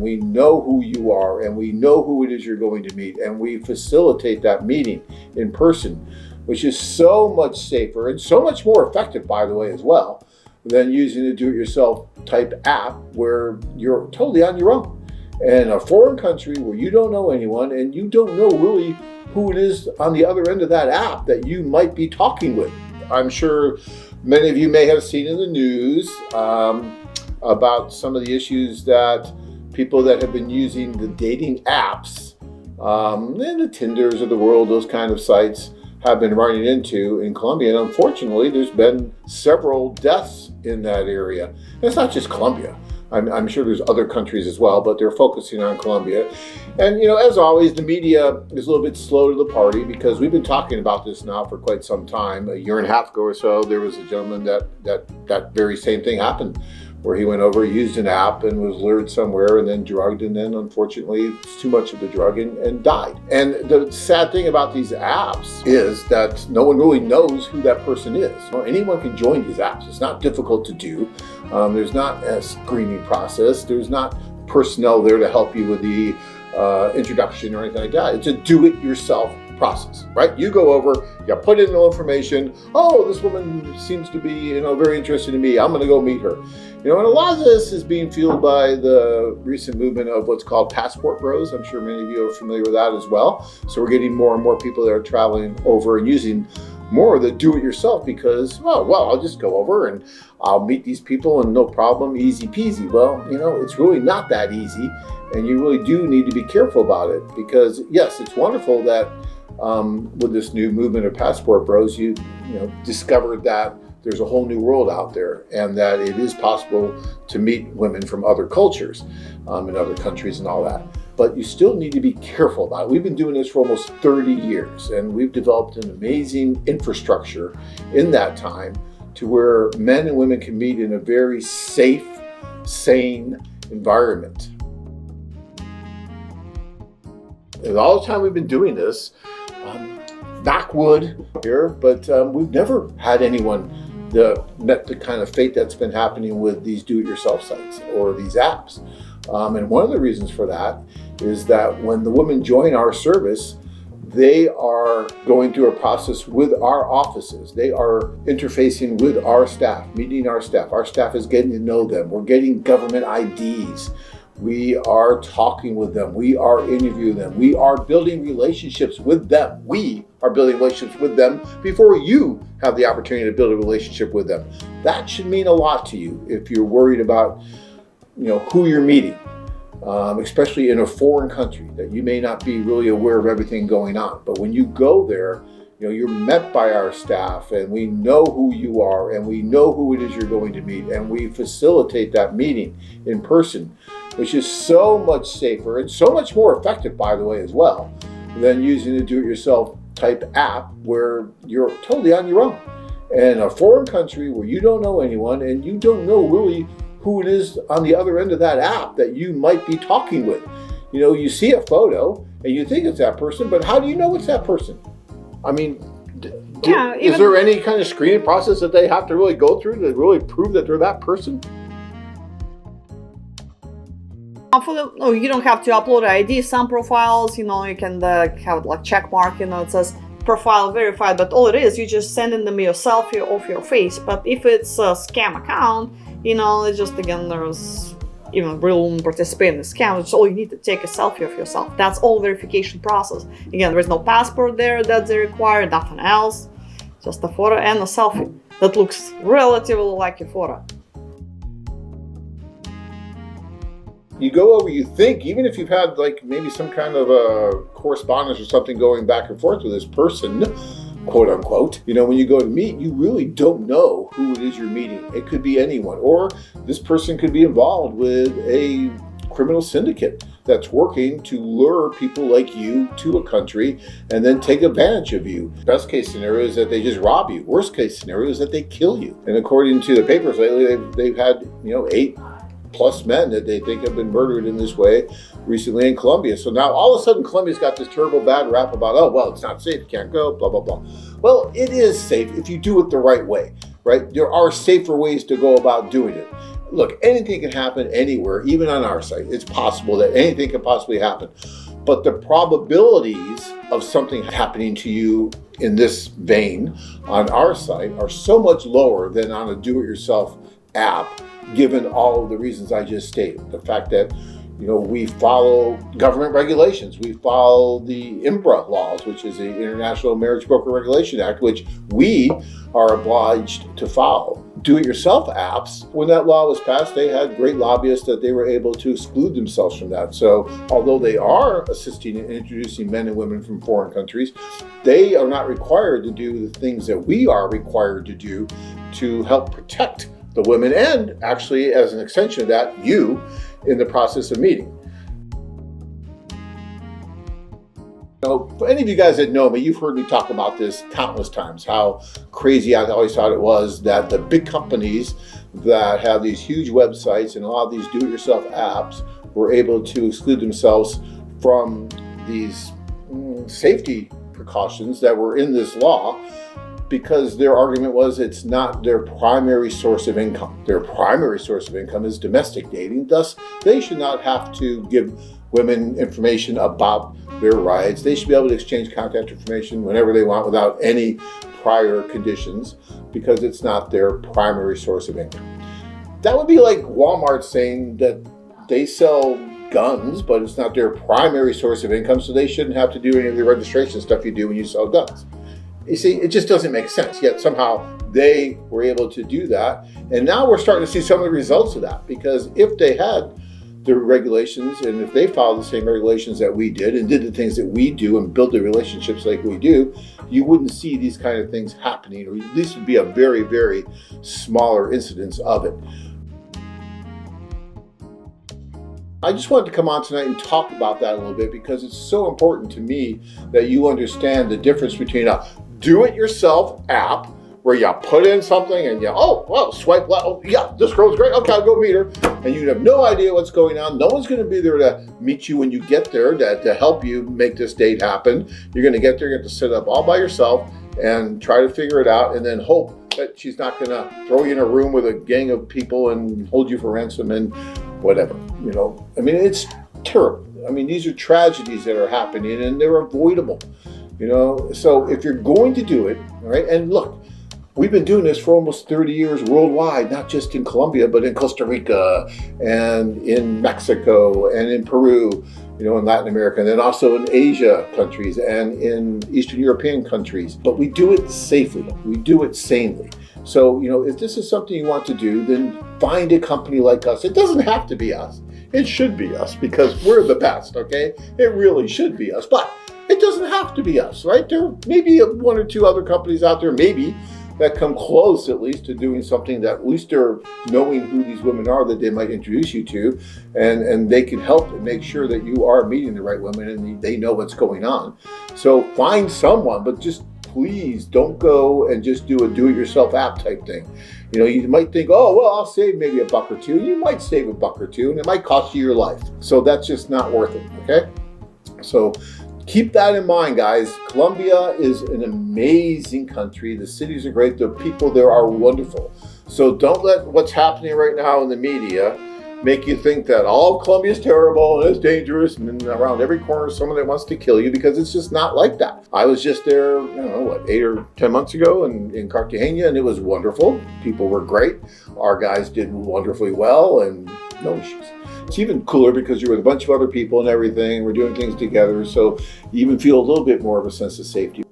We know who you are and we know who it is you're going to meet, and we facilitate that meeting in person, which is so much safer and so much more effective, by the way, as well, than using a do-it-yourself type app where you're totally on your own. In a foreign country where you don't know anyone and you don't know really who it is on the other end of that app that you might be talking with. I'm sure many of you may have seen in the news about some of the issues that people that have been using the dating apps and the Tinders of the world, those kind of sites, have been running into in Colombia. And unfortunately, there's been several deaths in that area. And it's not just Colombia. I'm sure there's other countries as well, but they're focusing on Colombia. And, as always, the media is a little bit slow to the party because we've been talking about this now for quite some time. A year and a half ago or so, there was a gentleman that very same thing happened, where he went over, used an app and was lured somewhere and then drugged, and then unfortunately it's too much of the drug and died. And the sad thing about these apps is that no one really knows who that person is. Anyone can join these apps. It's not difficult to do. There's not a screening process. There's not personnel there to help you with the introduction or anything like that. It's a do-it-yourself process, right? You go over, you put in the information. Oh, this woman seems to be, very interested in me. I'm going to go meet her. And a lot of this is being fueled by the recent movement of what's called passport bros. I'm sure many of you are familiar with that as well. So we're getting more and more people that are traveling over and using more of the do-it-yourself because, well, I'll just go over and I'll meet these people and no problem, easy peasy. Well, it's really not that easy, and you really do need to be careful about it because, yes, it's wonderful that with this new movement of passport bros, you discovered that there's a whole new world out there and that it is possible to meet women from other cultures in other countries and all that. But you still need to be careful about it. We've been doing this for almost 30 years and we've developed an amazing infrastructure in that time to where men and women can meet in a very safe, sane environment. And all the time we've been doing this, knock wood here, but we've never had anyone met the kind of fate that's been happening with these do-it-yourself sites or these apps. And one of the reasons for that is that when the women join our service, they are going through a process with our offices. They are interfacing with our staff, meeting our staff. Our staff is getting to know them. We're getting government IDs. We are talking with them. We are interviewing them. We are building relationships with them. We are building relationships with them before you have the opportunity to build a relationship with them. That should mean a lot to you if you're worried about, who you're meeting, especially in a foreign country that you may not be really aware of everything going on. But when you go there, you're met by our staff and we know who you are and we know who it is you're going to meet, and we facilitate that meeting in person, which is so much safer and so much more effective, by the way, as well, than using a do-it-yourself type app where you're totally on your own. In a foreign country where you don't know anyone and you don't know really who it is on the other end of that app that you might be talking with. You see a photo and you think it's that person, but how do you know it's that person? I mean, is there any kind of screening process that they have to really go through to really prove that they're that person? You don't have to upload ID. Some profiles, you can have like check mark, it says profile verified, but all it is, you just sending them your selfie of your face. But if it's a scam account, it's just, again, there's real participate in the scam. It's all you need to take a selfie of yourself. That's all verification process. Again, there's no passport there that they require, nothing else, just a photo and a selfie that looks relatively like your photo. You go over, you think, even if you've had maybe some kind of a correspondence or something going back and forth with this person, quote unquote, when you go to meet, you really don't know who it is you're meeting. It could be anyone, or this person could be involved with a criminal syndicate that's working to lure people like you to a country and then take advantage of you. Best case scenario is that they just rob you. Worst case scenario is that they kill you. And according to the papers lately, they've had 8+ men that they think have been murdered in this way recently in Colombia. So now all of a sudden Colombia's got this terrible bad rap about, it's not safe, you can't go, blah, blah, blah. Well, it is safe if you do it the right way, right? There are safer ways to go about doing it. Look, anything can happen anywhere, even on our site. It's possible that anything can possibly happen. But the probabilities of something happening to you in this vein on our site are so much lower than on a do-it-yourself app, given all of the reasons I just stated. The fact that we follow government regulations. We follow the IMBRA laws, which is the International Marriage Broker Regulation Act, which we are obliged to follow. Do-it-yourself apps, when that law was passed, they had great lobbyists that they were able to exclude themselves from that. So although they are assisting in introducing men and women from foreign countries, they are not required to do the things that we are required to do to help protect the women, and actually, as an extension of that, you, in the process of meeting. For any of you guys that know me, you've heard me talk about this countless times, how crazy I always thought it was that the big companies that have these huge websites and a lot of these do-it-yourself apps were able to exclude themselves from these safety precautions that were in this law, because their argument was it's not their primary source of income. Their primary source of income is domestic dating. Thus, they should not have to give women information about their rights. They should be able to exchange contact information whenever they want without any prior conditions, because it's not their primary source of income. That would be like Walmart saying that they sell guns, but it's not their primary source of income, so they shouldn't have to do any of the registration stuff you do when you sell guns. You see, it just doesn't make sense. Yet somehow they were able to do that. And now we're starting to see some of the results of that, because if they had the regulations and if they followed the same regulations that we did and did the things that we do and build the relationships like we do, you wouldn't see these kind of things happening, or at least would be a very, very smaller incidence of it. I just wanted to come on tonight and talk about that a little bit, because it's so important to me that you understand the difference between a do-it-yourself app where you put in something and swipe left, oh yeah, this girl's great, okay, I'll go meet her, and you have no idea what's going on. No one's going to be there to meet you when you get there to help you make this date happen. You're going to get there, you have to sit up all by yourself and try to figure it out, and then hope that she's not going to throw you in a room with a gang of people and hold you for ransom and whatever. It's terrible. These are tragedies that are happening, and they're avoidable. So if you're going to do it, all right, and look, we've been doing this for almost 30 years worldwide, not just in Colombia, but in Costa Rica and in Mexico and in Peru, in Latin America, and then also in Asia countries and in Eastern European countries. But we do it safely. We do it sanely. So, if this is something you want to do, then find a company like us. It doesn't have to be us. It should be us, because we're the best, okay? It really should be us. But it doesn't have to be us, right? There may be one or two other companies out there, maybe, that come close at least to doing something that at least they're knowing who these women are that they might introduce you to, and they can help and make sure that you are meeting the right women and they know what's going on. So find someone, but just please don't go and just do a do-it-yourself app type thing. You might think, oh, well, I'll save maybe $1 or $2. You might save $1 or $2, and it might cost you your life. So that's just not worth it, okay? So keep that in mind, guys. Colombia is an amazing country. The cities are great. The people there are wonderful. So don't let what's happening right now in the media make you think that all of Colombia is terrible and it's dangerous and around every corner someone that wants to kill you, because it's just not like that. I was just there, 8 or 10 months ago in Cartagena, and it was wonderful. People were great. Our guys did wonderfully well and no issues. It's even cooler because you're with a bunch of other people and everything. We're doing things together, so you even feel a little bit more of a sense of safety.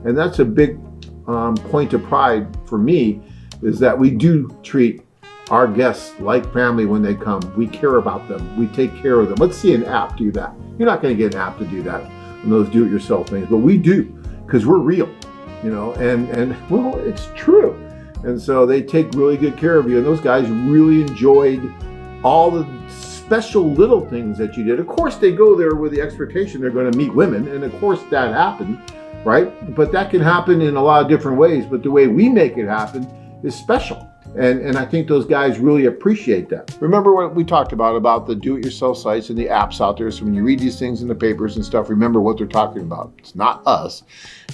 And that's a big point of pride for me, is that we do treat our guests like family when they come. We care about them. We take care of them. Let's see an app do that. You're not going to get an app to do that on those do-it-yourself things, but we do, because we're real, and well, it's true. And so they take really good care of you. And those guys really enjoyed all the special little things that you did. Of course, they go there with the expectation they're going to meet women. And of course, that happened, right? But that can happen in a lot of different ways. But the way we make it happen is special. And I think those guys really appreciate that. Remember what we talked about the do-it-yourself sites and the apps out there. So when you read these things in the papers and stuff, remember what they're talking about. It's not us.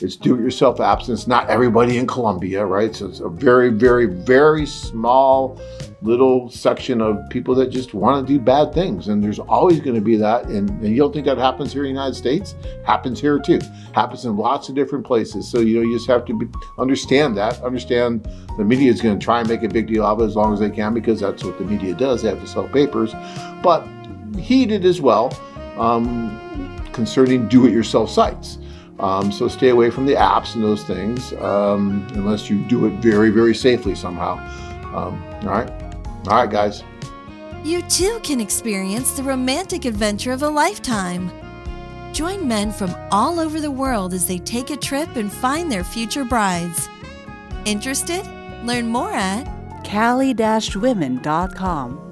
It's do-it-yourself apps, and it's not everybody in Colombia, right? So it's a very, very, very small little section of people that just want to do bad things. And there's always going to be that. And you don't think that happens here in the United States? Happens here too. Happens in lots of different places. So, you just have to understand that. Understand the media is going to try and make a big deal of it as long as they can, because that's what the media does. They have to sell papers. But heated as well concerning do-it-yourself sites. So stay away from the apps and those things unless you do it very, very safely somehow. All right, guys. You too can experience the romantic adventure of a lifetime. Join men from all over the world as they take a trip and find their future brides. Interested? Learn more at Cali-women.com.